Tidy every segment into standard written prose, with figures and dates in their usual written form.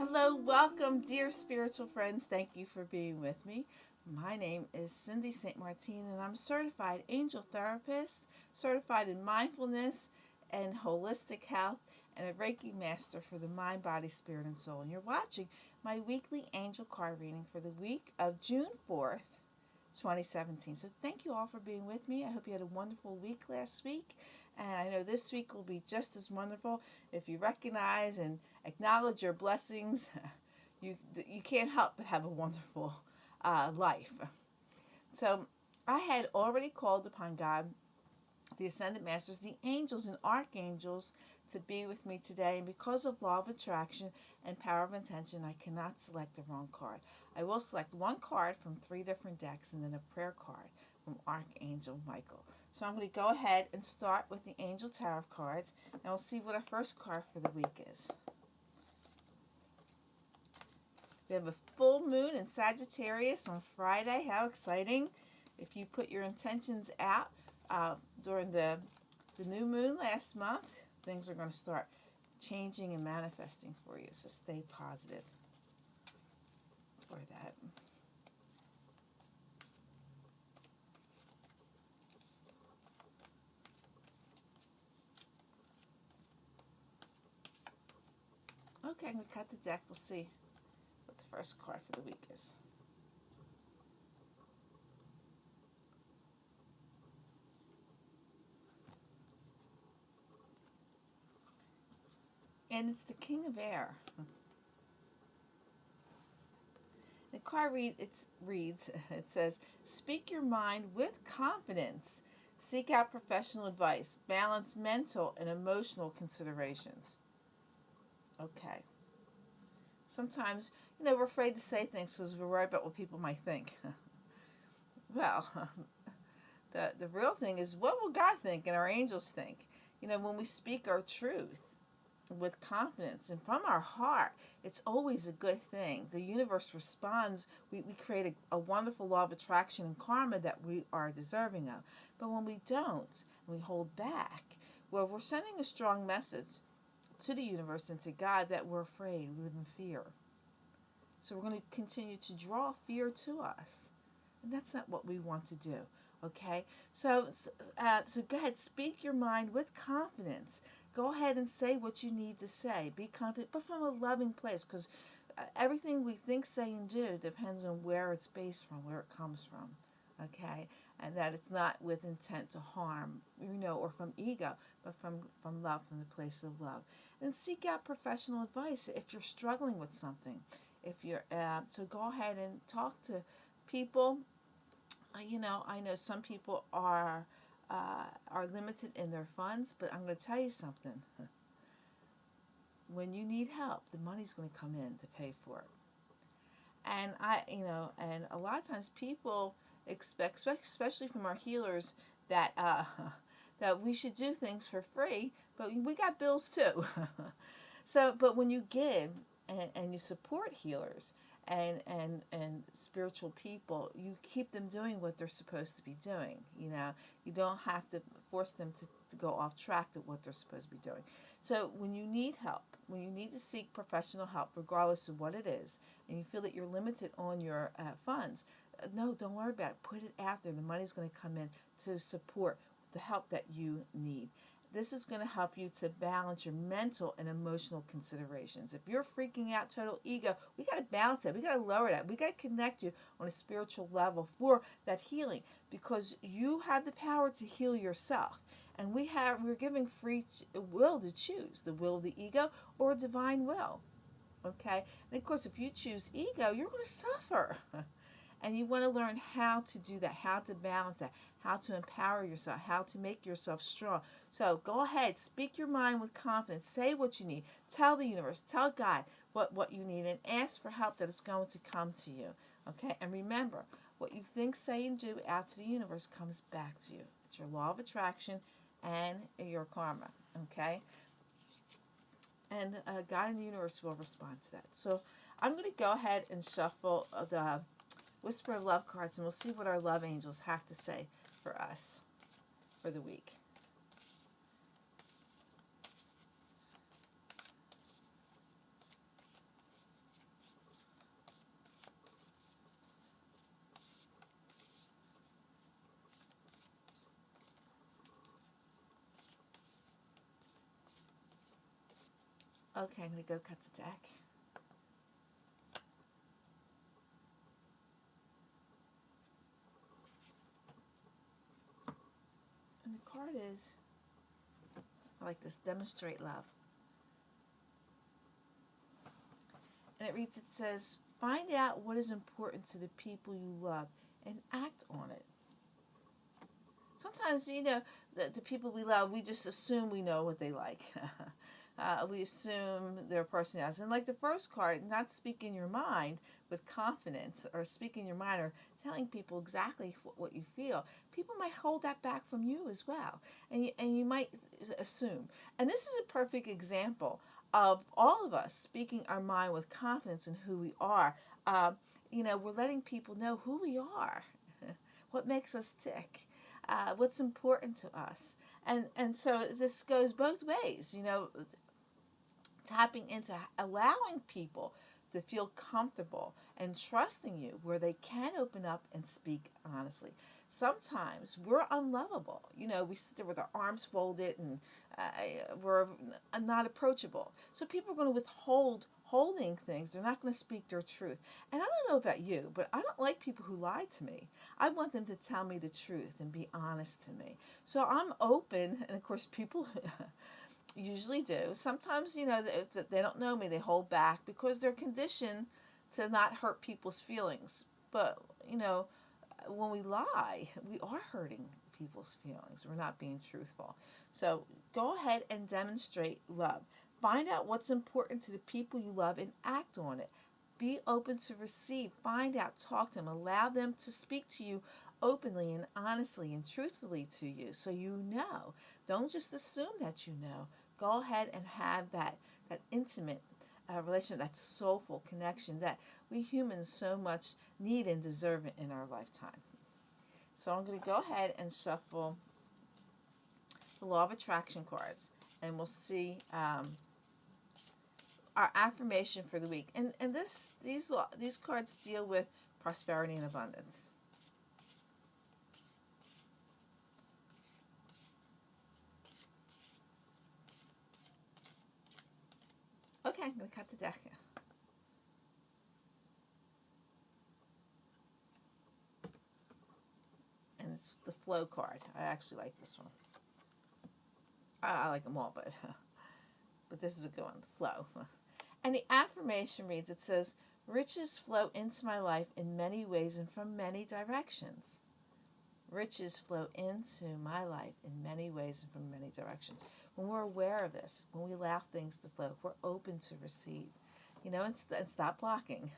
Hello, welcome, dear spiritual friends. Thank you for being with me. My name is Cindy St. Martine, and I'm a certified angel therapist, certified in mindfulness and holistic health, and a Reiki master for the mind, body, spirit, and soul. And you're watching my weekly angel card reading for the week of June 4th, 2017. So thank you all for being with me. I hope you had a wonderful week last week, and I know this week will be just as wonderful if you recognize and acknowledge your blessings. You can't help but have a wonderful life. So I had already called upon God, the ascended masters, the angels and archangels to be with me today, and because of law of attraction and power of intention, I cannot select the wrong card. I will select one card from three different decks and then a prayer card from Archangel Michael. So I'm going to go ahead and start with the angel tarot cards, and we'll see what our first card for the week is. We have a full moon in Sagittarius on Friday. How exciting! If you put your intentions out during the new moon last month, things are going to start changing and manifesting for you. So stay positive for that. Okay, I'm going to cut the deck. We'll see what the first card for the week is. And it's the King of Air. The card reads, it says, speak your mind with confidence. Seek out professional advice. Balance mental and emotional considerations. Okay. Sometimes, we're afraid to say things because we're worried about what people might think. Well, the real thing is, what will God think and our angels think? When we speak our truth with confidence and from our heart, it's always a good thing. The universe responds. We create a wonderful law of attraction and karma that we are deserving of. But when we don't, we hold back, well, we're sending a strong message to the universe and to God that we're afraid, we live in fear. So we're going to continue to draw fear to us. And that's not what we want to do. Okay? So go ahead, speak your mind with confidence. Go ahead and say what you need to say. Be confident, but from a loving place, because everything we think, say, and do depends on where it's based from, where it comes from. Okay? And that it's not with intent to harm, or from ego, but from love, from the place of love. And seek out professional advice if you're struggling with something. If you're so go ahead and talk to people. I know some people are limited in their funds, but I'm going to tell you something. When you need help, the money's going to come in to pay for it. And and a lot of times people expect, especially from our healers, that that we should do things for free, but we got bills too. But when you give and you support healers and spiritual people, you keep them doing what they're supposed to be doing. You don't have to force them to go off track to what they're supposed to be doing. So when you need help, when you need to seek professional help, regardless of what it is, and you feel that you're limited on your funds, no, don't worry about it. Put it out there. The money's going to come in to support the help that you need. This is going to help you to balance your mental and emotional considerations. If you're freaking out, total ego, we got to balance that. We got to lower that. We got to connect you on a spiritual level for that healing, because you have the power to heal yourself. And we're giving free will to choose the will of the ego or divine will. Okay? And of course, if you choose ego, you're going to suffer. And you want to learn how to do that, how to balance that, how to empower yourself, how to make yourself strong. So go ahead, speak your mind with confidence. Say what you need. Tell the universe, tell God what you need, and ask for help that is going to come to you. Okay? And remember, what you think, say, and do out to the universe comes back to you. It's your law of attraction and your karma. Okay? And God and the universe will respond to that. So I'm going to go ahead and shuffle the Whisper of Love cards, and we'll see what our love angels have to say for us for the week. Okay, I'm going to go cut the deck. And the card is, I like this, demonstrate love. And it reads, it says, find out what is important to the people you love and act on it. Sometimes, the people we love, we just assume we know what they like. We assume their personalities. And like the first card, not speaking your mind with confidence or speaking your mind or telling people exactly what you feel. People might hold that back from you as well. And you might assume. And this is a perfect example of all of us speaking our mind with confidence in who we are. We're letting people know who we are, what makes us tick, what's important to us. And so this goes both ways, tapping into allowing people to feel comfortable and trusting you where they can open up and speak honestly. Sometimes we're unlovable. We sit there with our arms folded and we're not approachable. So people are going to withhold holding things. They're not going to speak their truth. And I don't know about you, but I don't like people who lie to me. I want them to tell me the truth and be honest to me. So I'm open, and of course, people usually do. Sometimes, they don't know me. They hold back because they're conditioned to not hurt people's feelings. But, when we lie, we are hurting people's feelings. We're not being truthful. So go ahead and demonstrate love. Find out what's important to the people you love and act on it. Be open to receive. Find out, talk to them, allow them to speak to you openly and honestly and truthfully to you so you know. Don't just assume that you know. Go ahead and have that intimate relationship, that soulful connection that we humans so much need and deserve in our lifetime. So I'm going to go ahead and shuffle the Law of Attraction cards, and we'll see our affirmation for the week. And these cards deal with prosperity and abundance. Okay, I'm going to cut the deck. And it's the flow card. I actually like this one. I like them all, but this is a good one, the flow. And the affirmation reads, it says, riches flow into my life in many ways and from many directions. Riches flow into my life in many ways and from many directions. When we're aware of this, when we allow things to flow, we're open to receive. And stop blocking.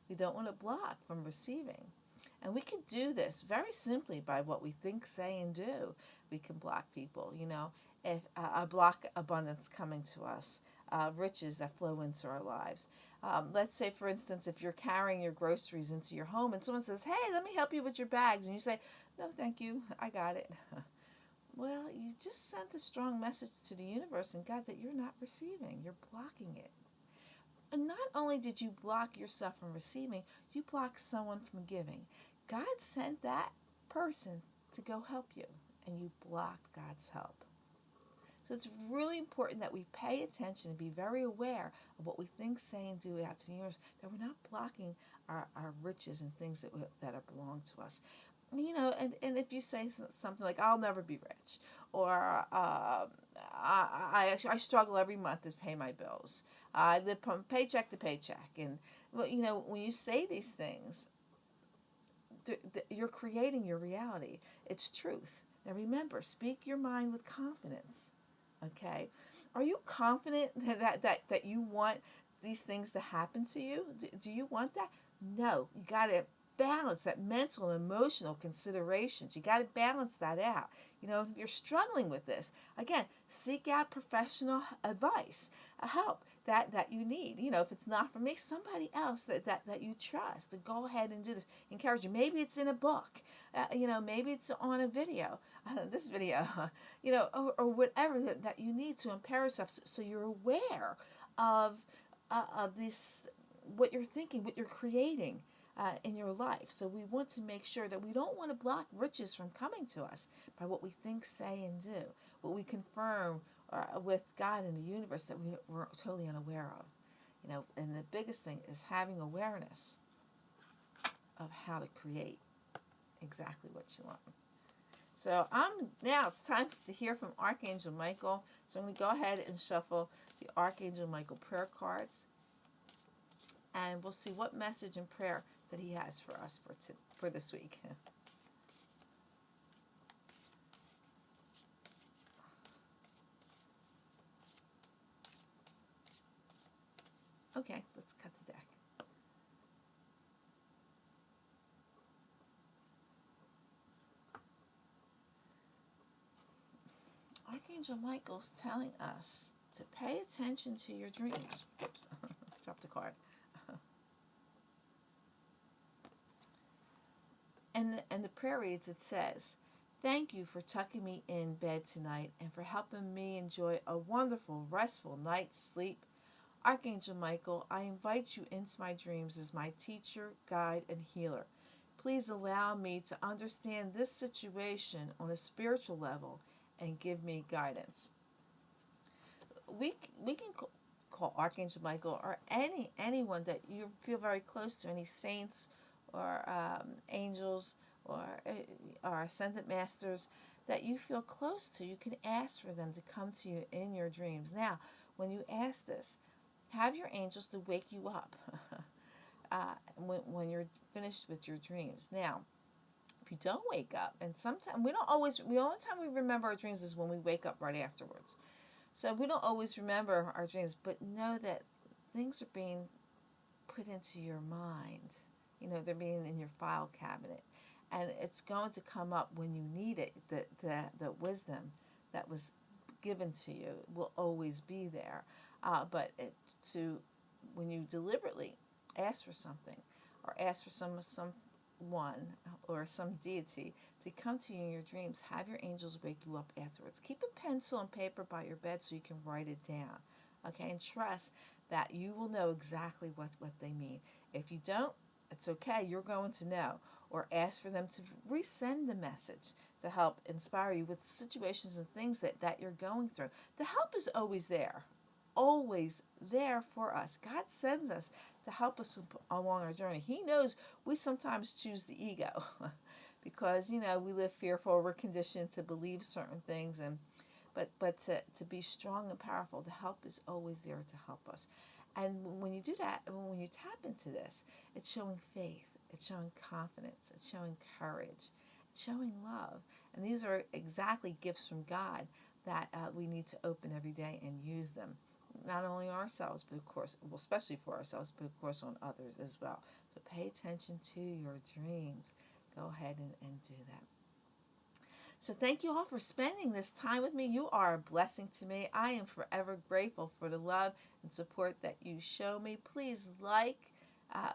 We don't want to block from receiving. And we can do this very simply by what we think, say, and do. We can block people, if I block abundance coming to us, riches that flow into our lives. Let's say, for instance, if you're carrying your groceries into your home and someone says, hey, let me help you with your bags. And you say, no, thank you, I got it. Well, you just sent a strong message to the universe and God that you're not receiving. You're blocking it. And not only did you block yourself from receiving, you blocked someone from giving. God sent that person to go help you, and you blocked God's help. So it's really important that we pay attention and be very aware of what we think, say, and do out to the universe, that we're not blocking our riches and things that are belong to us. And if you say something like, I'll never be rich, or I struggle every month to pay my bills, I live from paycheck to paycheck, and when you say these things, you're creating your reality. It's truth. Now remember, speak your mind with confidence. Okay? Are you confident that you want these things to happen to you? Do you want that? No. You got to balance that mental and emotional considerations. You got to balance that out. If you're struggling with this, again, seek out professional advice, help that you need. If it's not for me, somebody else that you trust, to go ahead and do this. Encourage you. Maybe it's in a book. Maybe it's on a video. This video, or whatever that you need to empower yourself, so you're aware of this, what you're thinking, what you're creating in your life. So we want to make sure that we don't want to block riches from coming to us by what we think, say, and do, what we confirm with God in the universe that we're totally unaware of. And the biggest thing is having awareness of how to create exactly what you want. So now it's time to hear from Archangel Michael. So I'm going to go ahead and shuffle the Archangel Michael prayer cards, and we'll see what message and prayer that he has for us for this week. Okay, let's cut the deck. Archangel Michael's telling us to pay attention to your dreams. Whoops, dropped a card. And the prayer reads, it says, "Thank you for tucking me in bed tonight and for helping me enjoy a wonderful, restful night's sleep. Archangel Michael, I invite you into my dreams as my teacher, guide, and healer. Please allow me to understand this situation on a spiritual level and give me guidance." We can call Archangel Michael or anyone that you feel very close to, any saints or angels or ascended masters that you feel close to. You can ask for them to come to you in your dreams. Now, when you ask this, have your angels to wake you up when you're finished with your dreams. Now, if you don't wake up, and sometimes we don't always, the only time we remember our dreams is when we wake up right afterwards. So we don't always remember our dreams, but know that things are being put into your mind. They're being in your file cabinet. And it's going to come up when you need it. The wisdom that was given to you will always be there. But when you deliberately ask for something, or ask for someone or some deity to come to you in your dreams, have your angels wake you up afterwards. Keep a pencil and paper by your bed so you can write it down. Okay, and trust that you will know exactly what they mean. If you don't, it's okay, you're going to know. Or ask for them to resend the message to help inspire you with situations and things that you're going through. The help is always there. Always there for us. God sends us to help us along our journey. He knows we sometimes choose the ego because we live fearful. We're conditioned to believe certain things, but to be strong and powerful, the help is always there to help us. And when you do that, and when you tap into this, it's showing faith, it's showing confidence, it's showing courage, it's showing love. And these are exactly gifts from God that we need to open every day and use them. Not only ourselves, but of course, well, especially for ourselves, but of course on others as well. So pay attention to your dreams. Go ahead and do that. So thank you all for spending this time with me. You are a blessing to me. I am forever grateful for the love and support that you show me. Please like,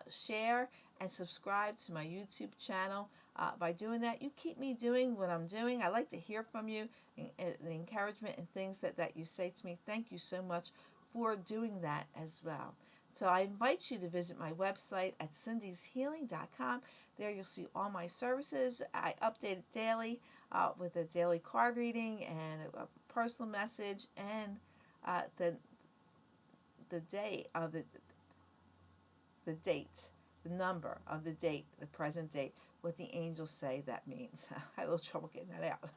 share, and subscribe to my YouTube channel. By doing that, you keep me doing what I'm doing. I like to hear from you, and the encouragement and things that you say to me. Thank you so much for doing that as well. So I invite you to visit my website at cindyshealing.com. There you'll see all my services. I update it daily with a daily card reading and a personal message, and the day of the date, the number of the date, the present date, what the angels say that means. I had a little trouble getting that out.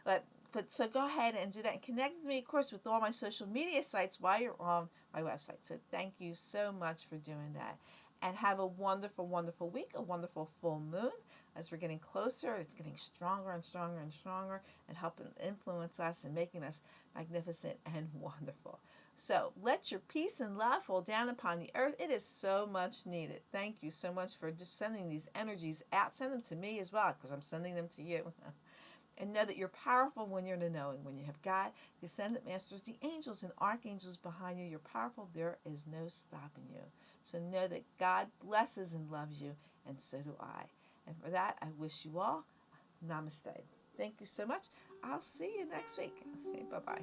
but so go ahead and do that, and connect with me, of course, with all my social media sites while you're on my website. So thank you so much for doing that. And have a wonderful, wonderful week, a wonderful full moon. As we're getting closer, it's getting stronger and stronger and stronger, and helping influence us and making us magnificent and wonderful. So let your peace and love fall down upon the earth. It is so much needed. Thank you so much for just sending these energies out. Send them to me as well, because I'm sending them to you. And know that you're powerful when you're in the knowing. When you have God, the ascended masters, the angels and archangels behind you, you're powerful. There is no stopping you. So know that God blesses and loves you, and so do I. And for that, I wish you all namaste. Thank you so much. I'll see you next week. Okay, bye-bye.